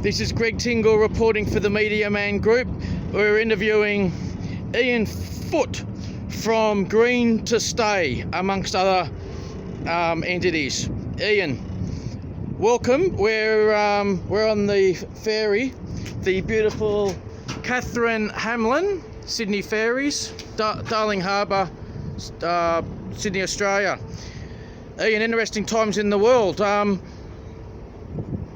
This is Greg Tingle reporting for the Media Man Group. We're interviewing Ian Foote from Green to Stay, amongst other entities. Ian, welcome. We're on the ferry, the beautiful Catherine Hamlin, Sydney Ferries, Darling Harbour, Sydney, Australia. Ian, interesting times in the world.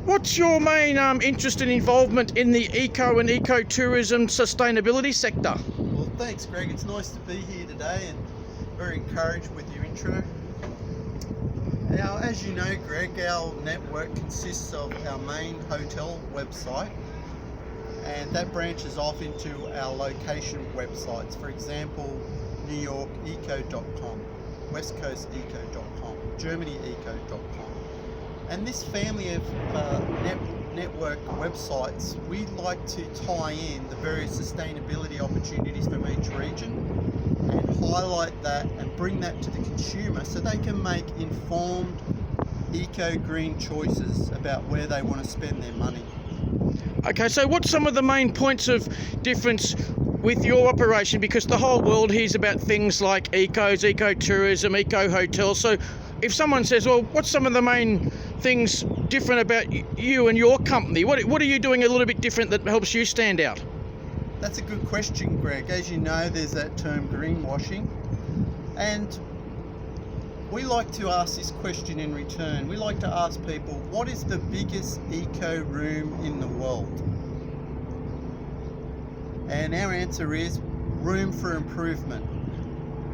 What's your main interest and involvement in the eco and ecotourism sustainability sector? Well, thanks, Greg. It's nice to be here today and very encouraged with your intro. Now, as you know, Greg, our network consists of our main hotel website, and that branches off into our location websites. For example, New York eco.com, West Coast eco.com, Germany eco.com. And this family of network websites, we like to tie in the various sustainability opportunities from each region and highlight that and bring that to the consumer so they can make informed eco-green choices about where they want to spend their money. Okay, so what's some of the main points of difference with your operation? Because the whole world hears about things like ecotourism, eco-hotels. So if someone says, well, what's some of the main things different about you and your company? What are you doing a little bit different that helps you stand out? That's a good question, Greg. As you know, there's that term greenwashing, and we like to ask this question in return. We like to ask people, what is the biggest eco room in the world? And our answer is room for improvement.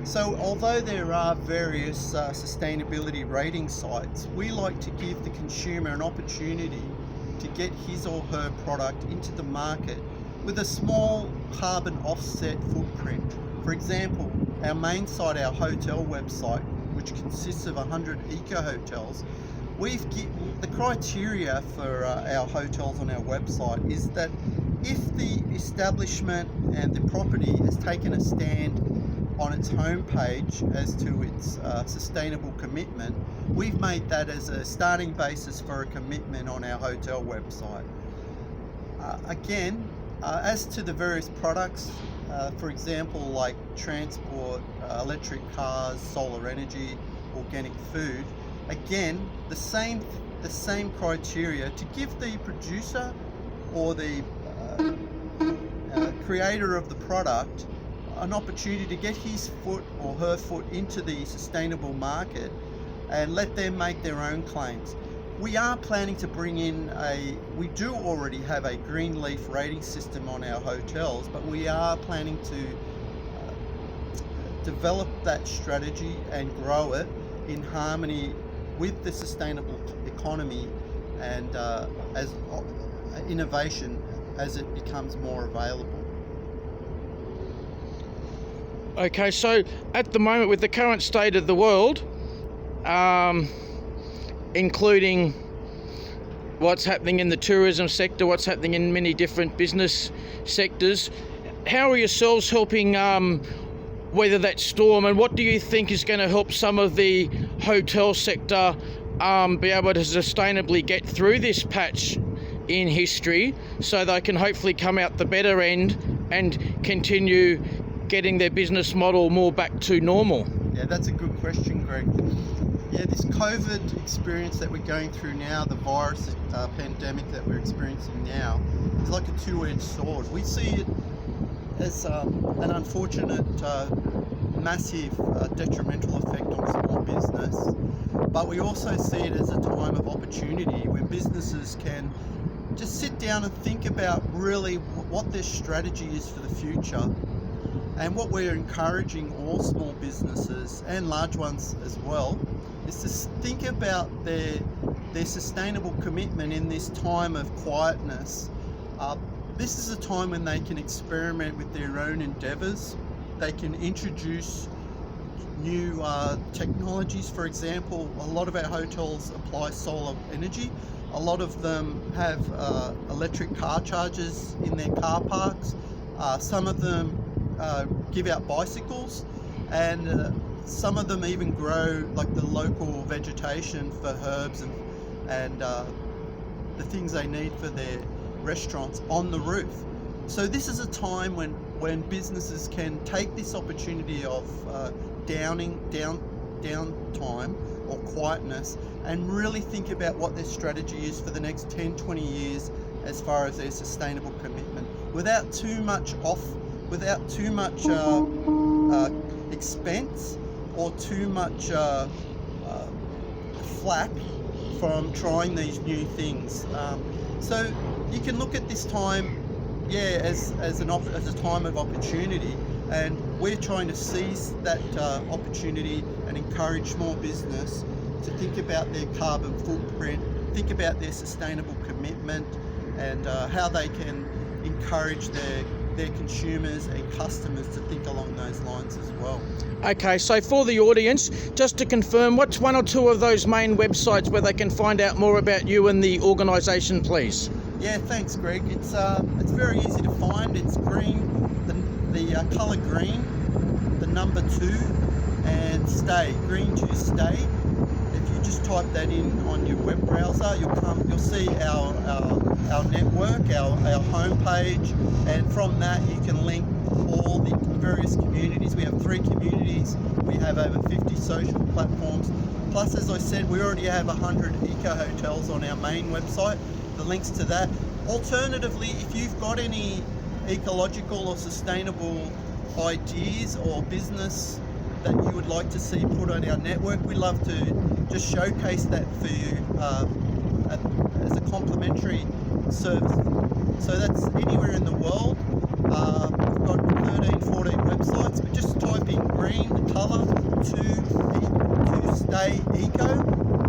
So although there are various sustainability rating sites, we like to give the consumer an opportunity to get his or her product into the market with a small carbon offset footprint. For example, our main site, our hotel website, which consists of 100 eco hotels, the criteria for our hotels on our website is that if the establishment and the property has taken a stand on its homepage as to its sustainable commitment, we've made that as a starting basis for a commitment on our hotel website. As to the various products, for example, like transport, electric cars, solar energy, organic food, again, the same criteria to give the producer or the creator of the product an opportunity to get his foot or her foot into the sustainable market and let them make their own claims. We are planning to bring in we do already have a green leaf rating system on our hotels, but we are planning to develop that strategy and grow it in harmony with the sustainable economy and as innovation as it becomes more available. Okay, so at the moment, with the current state of the world, including what's happening in the tourism sector, what's happening in many different business sectors, how are yourselves helping weather that storm, and what do you think is going to help some of the hotel sector be able to sustainably get through this patch in history so they can hopefully come out the better end and continue getting their business model more back to normal? Yeah, that's a good question, Greg. Yeah, this COVID experience that we're going through now, the virus pandemic that we're experiencing now, is like a two-edged sword. We see it as an unfortunate, massive detrimental effect on small business, but we also see it as a time of opportunity when businesses can just sit down and think about really what their strategy is for the future. And what we're encouraging all small businesses and large ones as well is to think about their sustainable commitment in this time of quietness. This is a time when they can experiment with their own endeavours. They can introduce new technologies. For example, a lot of our hotels apply solar energy. A lot of them have electric car chargers in their car parks. Some of them give out bicycles, and some of them even grow like the local vegetation for herbs and the things they need for their restaurants on the roof. So this is a time when businesses can take this opportunity of downtime or quietness and really think about what their strategy is for the next 10, 20 years as far as their sustainable commitment, without too much expense or too much flack from trying these new things. So you can look at this time, as a time of opportunity, and we're trying to seize that opportunity and encourage small business to think about their carbon footprint, think about their sustainable commitment, and how they can encourage their consumers and customers to think along those lines as well. Okay, so for the audience, just to confirm, what's one or two of those main websites where they can find out more about you and the organisation, please? Yeah, thanks, Greg. It's very easy to find. It's green, the colour green, the number 2, and stay. Green to stay. If you just type that in on your web browser, you'll see our network, our homepage, and from that you can link all the various communities. We have 3 communities. We have over 50 social platforms. Plus, as I said, we already have 100 eco hotels on our main website. The links to that. Alternatively, if you've got any ecological or sustainable ideas or business that you would like to see put on our network, we love to just showcase that for you as a complimentary service. So that's anywhere in the world. We've got 13, 14 websites, but just type in green, the colour, to stay eco,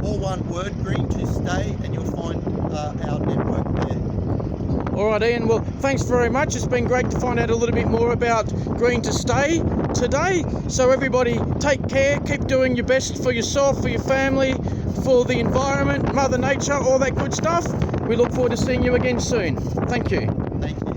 all one word, green to stay, and you'll find our network there. All right, Ian, well, thanks very much. It's been great to find out a little bit more about Green to Stay today. So everybody, take care, keep doing your best for yourself, for your family, for the environment, Mother Nature, all that good stuff. We look forward to seeing you again soon. Thank you. Thank you.